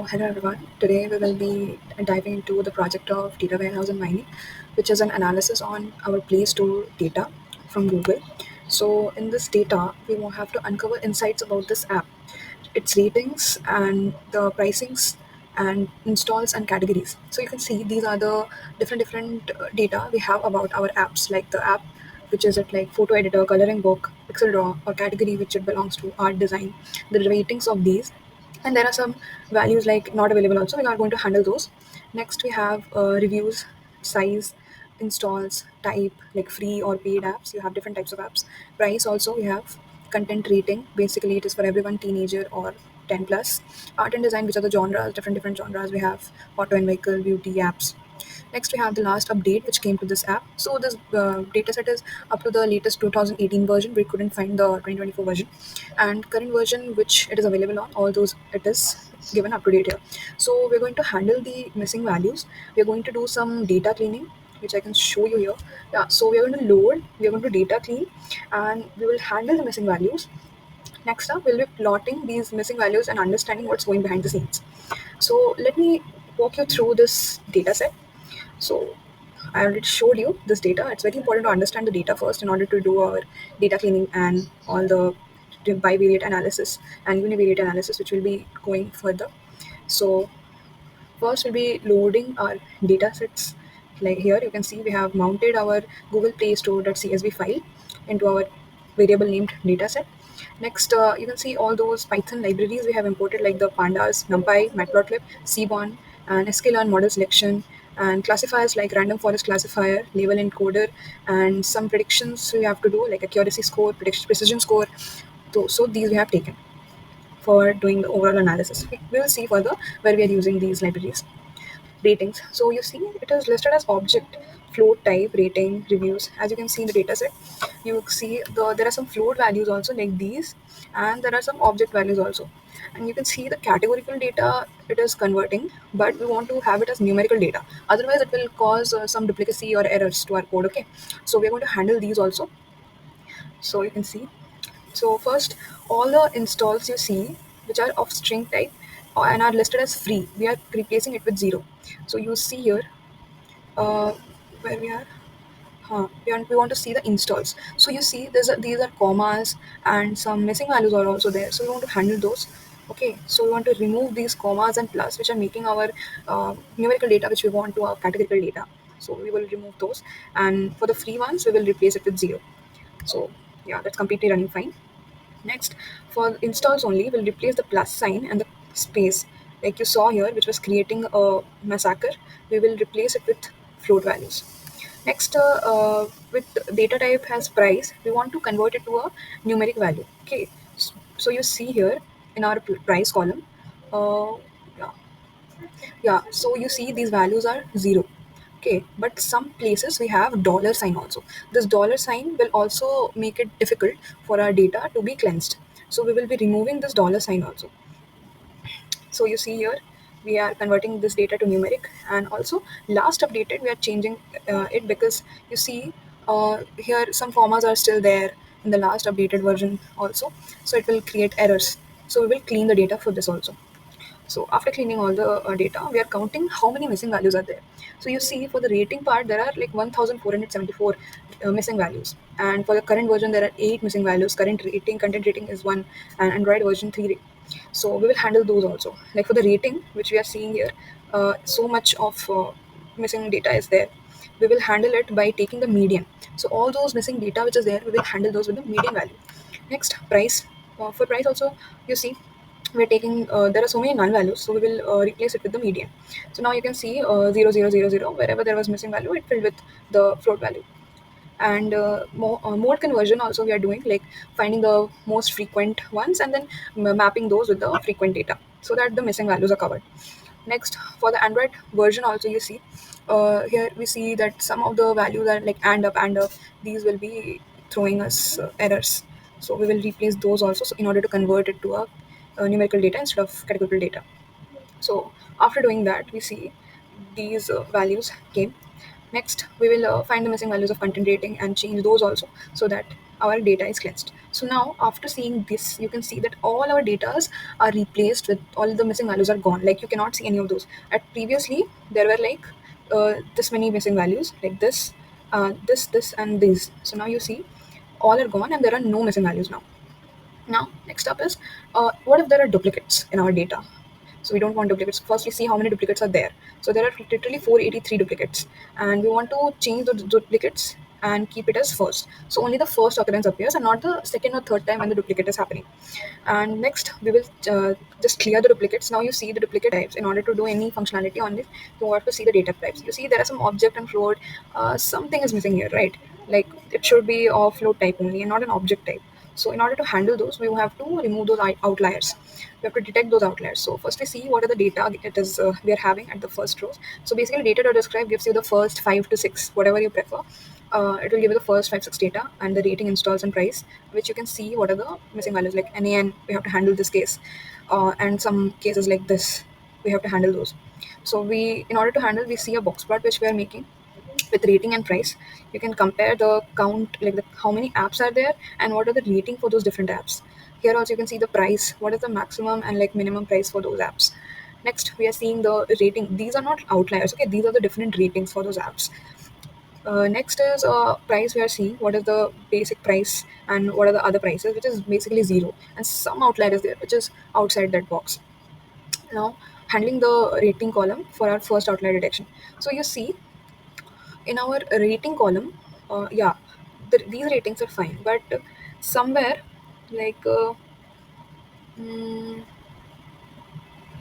Hello everyone. Today we will be diving into the project of data warehouse and mining, which is an analysis on our Play Store data from Google. So, in this data, we will have to uncover insights about this app, its ratings and the pricings and installs and categories. So, you can see these are the different data we have about our apps, like the app which is it like photo editor, coloring book, pixel draw, or category which it belongs to, art design, the ratings of these, and there are some values like not available also. We are going to handle those. Next we have reviews, size, installs, type, like free or paid apps. You have different types of apps. Price also we have. Content rating, basically it is for everyone, teenager or 10 plus. Art and design, which are the genres, different genres. We have auto and vehicle, beauty apps. Next, we have the last update which came to this app. So this dataset is up to the latest 2018 version. We couldn't find the 2024 version, and current version which it is available on. All those it is given up to date here. So we're going to handle the missing values. We're going to do some data cleaning, which I can show you here. Yeah. So we're going to load. We're going to data clean, and we will handle the missing values. Next up, we'll be plotting these missing values and understanding what's going behind the scenes. So let me walk you through this data set. So I already showed you this data. It's very important to understand the data first in order to do our data cleaning and all the bivariate analysis and univariate analysis, which will be going further. So first we'll be loading our data sets. Like here you can see we have mounted our Google Play Store.csv file into our variable named dataset. Next, you can see all those Python libraries we have imported, like the pandas, NumPy, Matplotlib, Seaborn, and sklearn model selection, and classifiers like random forest classifier, label encoder, and some predictions we have to do like accuracy score, precision score. So these we have taken for doing the overall analysis. We will see further where we are using these libraries. Ratings. So you see it is listed as object, float type, rating, reviews. As you can see in the dataset, you see there are some float values also like these, and there are some object values also. And you can see the categorical data it is converting, but we want to have it as numerical data. Otherwise, it will cause some duplicacy or errors to our code. Okay, so we are going to handle these also. So you can see. So first, all the installs you see, which are of string type and are listed as free, we are replacing it with zero. So you see here, uh, where we are, we want to see the installs. So you see, these are commas and some missing values are also there. So we want to handle those. Okay, so we want to remove these commas and plus, which are making our numerical data, which we want to our categorical data. So we will remove those, and for the free ones, we will replace it with zero. So yeah, that's completely running fine. Next, for installs only, we'll replace the plus sign and the space, like you saw here, which was creating a massacre. We will replace it with float values. Next, with data type has price, we want to convert it to a numeric value. Okay, so you see here in our price column, uh, yeah, yeah. So you see these values are zero. Okay, but some places we have dollar sign also. This dollar sign will also make it difficult for our data to be cleansed. So we will be removing this dollar sign also. So you see here, we are converting this data to numeric, and also last updated, we are changing it because you see here some commas are still there in the last updated version also. So it will create errors. So we will clean the data for this also. So after cleaning all the data, we are counting how many missing values are there. So you see for the rating part, there are like 1,474 missing values. And for the current version, there are 8 missing values. Current rating, content rating is 1, and Android version 3. So we will handle those also. Like for the rating, which we are seeing here, so much of missing data is there. We will handle it by taking the median. So all those missing data which is there, we will handle those with the median value. Next, price. For price also, you see we're taking there are so many null values, so we will replace it with the median. So now you can see 0 0 0 0, wherever there was missing value it filled with the float value. And mode conversion also we are doing, like finding the most frequent ones and then mapping those with the frequent data so that the missing values are covered. Next, for the Android version also, you see here we see that some of the values are like and up, these will be throwing us errors. So we will replace those also, so in order to convert it to a numerical data instead of categorical data. So after doing that, we see these values came. Next, we will find the missing values of content rating and change those also, so that our data is cleansed. So now after seeing this, you can see that all our datas are replaced with all the missing values are gone. Like you cannot see any of those. At previously there were like this many missing values like this, this and this. So now you see all are gone and there are no missing values now. Now, next up is what if there are duplicates in our data? So we don't want duplicates. First, we see how many duplicates are there. So there are literally 483 duplicates, and we want to change those duplicates and keep it as first. So only the first occurrence appears, and not the second or third time when the duplicate is happening. And next, we will just clear the duplicates. Now you see the duplicate types. In order to do any functionality on this, you have to see the data types. You see there are some object and float. Something is missing here, right? Like it should be of float type only and not an object type. So in order to handle those, we have to remove those outliers. We have to detect those outliers. So first we see what are the data it is we are having at the first rows. So basically data.describe gives you the first 5 to 6, whatever you prefer. It will give you the first 5 6 data and the rating, installs, and price, which you can see what are the missing values like NAN. We have to handle this case, and some cases like this. We have to handle those. So in order to handle, we see a box plot which we are making with rating and price. You can compare the count, like how many apps are there and what are the rating for those different apps. Here also you can see the price, what is the maximum and like minimum price for those apps. Next, we are seeing the rating. These are not outliers, okay? These are the different ratings for those apps. Next is price. We are seeing what is the basic price and what are the other prices, which is basically zero, and some outlier is there, which is outside that box. Now, handling the rating column for our first outlier detection. So you see in our rating column, yeah, these ratings are fine, but somewhere like mm,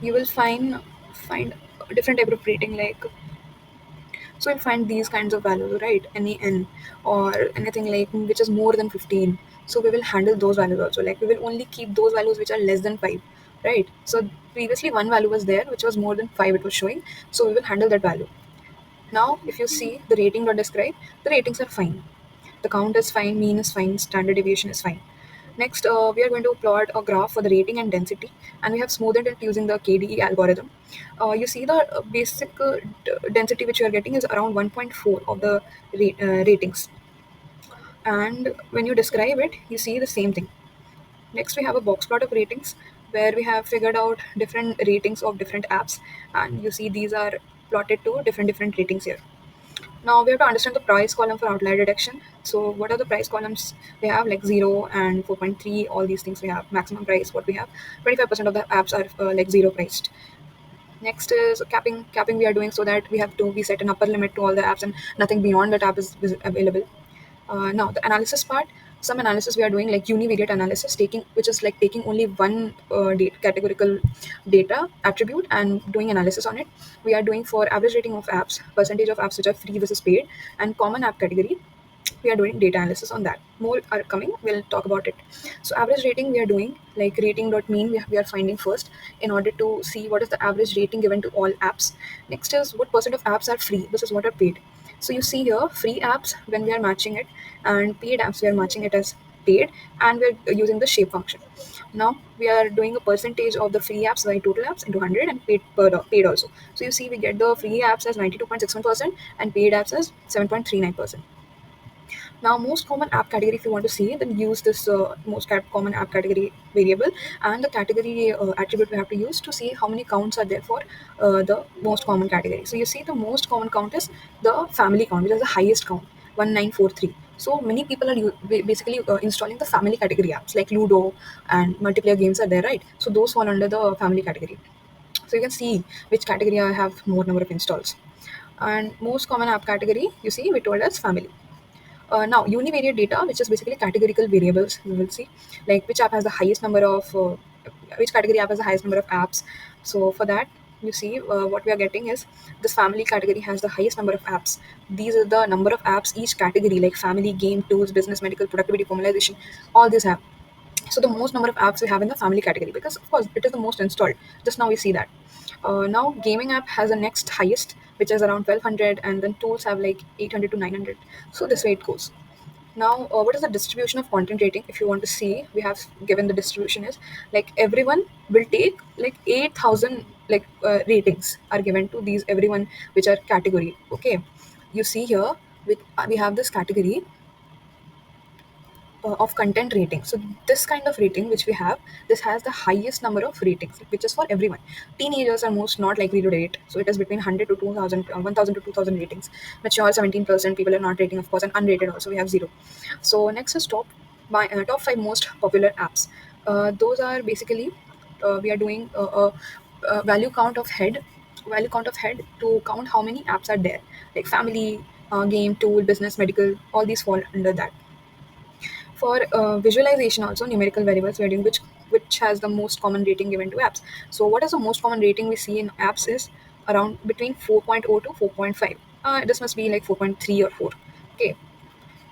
you will find a different type of rating, like so you'll find these kinds of values, right? Any n or anything like which is more than 15. So we will handle those values also. Like we will only keep those values which are less than 5, right? So previously one value was there which was more than 5 it was showing. So we will handle that value. Now if you see the rating dot describe, the ratings are fine. The count is fine, mean is fine, standard deviation is fine. Next, we are going to plot a graph for the rating and density, and we have smoothed it using the KDE algorithm. You see the basic density which you are getting is around 1.4 of the ratings, and when you describe it, you see the same thing. Next, we have a box plot of ratings where we have figured out different ratings of different apps, and you see these are plotted to different ratings here. Now we have to understand the price column for outlier detection. So what are the price columns we have? Like 0 and 4.3, all these things we have. Maximum price, what we have. 25% of the apps are like 0 priced. Next is capping. Capping we are doing so that we set an upper limit to all the apps and nothing beyond that app is available. Now the analysis part, some analysis we are doing like univariate analysis, taking which is like taking only one categorical data attribute and doing analysis on it. We are doing for average rating of apps, percentage of apps which are free versus paid, and common app category. We are doing data analysis on that. More are coming. We'll talk about it. So average rating we are doing like rating dot mean we are finding first in order to see what is the average rating given to all apps. Next is what percent of apps are free versus what are paid. So you see here free apps when we are matching it, and paid apps we are matching it as paid, and we're using the shape function. Now we are doing a percentage of the free apps by total apps into 100 and paid also. So you see we get the free apps as 92.61% and paid apps as 7.39%. Now, most common app category, if you want to see, then use this common app category variable and the category attribute we have to use to see how many counts are there for the most common category. So you see the most common count is the family count, which is the highest count, 1943. So many people are basically installing the family category apps like Ludo and multiplayer games are there, right? So those fall under the family category. So you can see which category I have more number of installs. And most common app category, you see, we told as family. Now, univariate data, which is basically categorical variables, you will see, like which category app has the highest number of apps. So for that, you see what we are getting is this family category has the highest number of apps. These are the number of apps each category, like family, game, tools, business, medical, productivity, formalization, all these have. So the most number of apps we have in the family category, because of course it is the most installed. Just now we see that. Now gaming app has the next highest, which is around 1200, and then tools have like 800 to 900. So this way it goes. Now, what is the distribution of content rating? If you want to see, we have given the distribution is like everyone will take like 8,000 like ratings are given to these everyone which are category. Okay, you see here we have this category of content rating. So this kind of rating which we have, this has the highest number of ratings, which is for everyone. Teenagers are most not likely to rate, so it is between 100 to 2000, 1000 to 2000 ratings. Mature 17% people are not rating, of course, and unrated also we have zero. So next is top 5 most popular apps. Those are basically, we are doing value count of head, to count how many apps are there, like family, game, tool, business, medical, all these fall under that. For visualization, also numerical variables, we are doing which has the most common rating given to apps. So what is the most common rating we see in apps is around between 4.0 to 4.5. This must be like 4.3 or 4. Okay.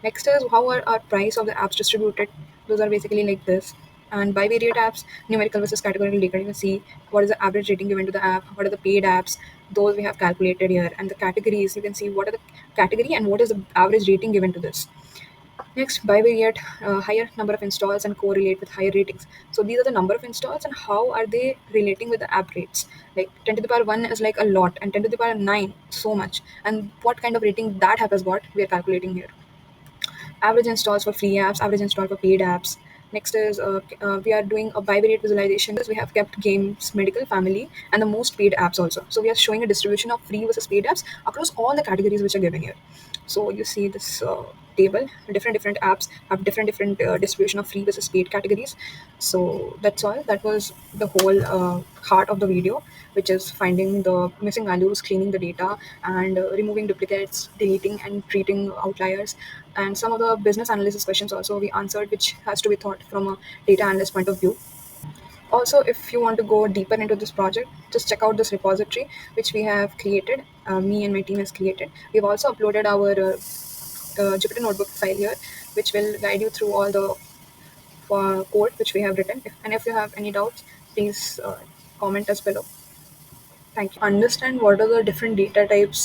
Next is how are our price of the apps distributed. Those are basically like this. And bivariate apps, numerical versus categorical data. You can see what is the average rating given to the app, what are the paid apps. Those we have calculated here. And the categories, you can see what are the category and what is the average rating given to this. Next, bivariate, higher number of installs and correlate with higher ratings. So these are the number of installs and how are they relating with the app rates. Like 10 to the power 1 is like a lot, and 10 to the power 9 so much. And what kind of rating that app has got, we are calculating here. Average installs for free apps, average install for paid apps. Next is we are doing a bivariate visualization. We have kept games, medical, family, and the most paid apps also. So we are showing a distribution of free versus paid apps across all the categories which are given here. So you see this table, different apps have different distribution of free versus paid categories. So that's all. That was the whole heart of the video, which is finding the missing values, cleaning the data, and removing duplicates, deleting and treating outliers. And some of the business analysis questions also we answered, which has to be thought from a data analyst point of view. Also, if you want to go deeper into this project, just check out this repository which we have created. Me and my team has created. We've also uploaded our Jupyter notebook file here, which will guide you through all the code which we have written. And if you have any doubts, please comment us below. Thank you. Understand what are the different data types